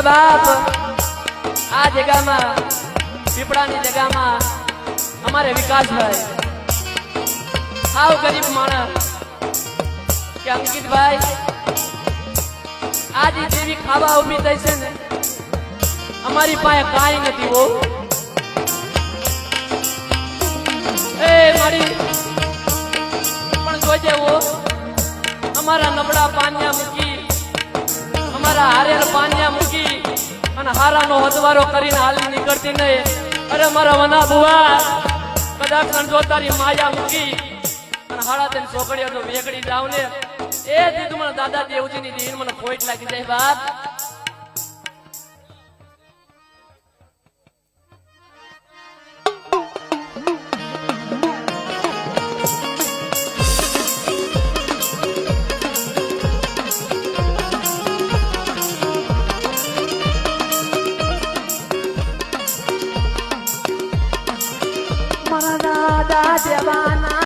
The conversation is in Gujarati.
બાપ આ જગ્યામાં પીપળાની જગ્યામાં અમારે વિકાસભાઈ આવ ગરીબ માણસ કે અંકિતભાઈ આજે જેવી ખાવા ઉભી થઈ છે ને અમારી પાસે કાંઈ નથી હો એ મારી પણ જોજે હો અમારા નબળા પાન્યા મૂકી અમારા હારેલ પાન્યા મૂકી અને હારાનો હદવારો કરીને હાલી નીકળતી નહીં અરે મારા વના બુવા કદાચ જો તારી માયા મૂકી અને હાડા તેની છોકરીઓ તો વેગડી જાવ ને એ દીધું મને દાદા દેવજીની દીન મને ખોટ લાગી જાય બાપ મારા દાદા જવાન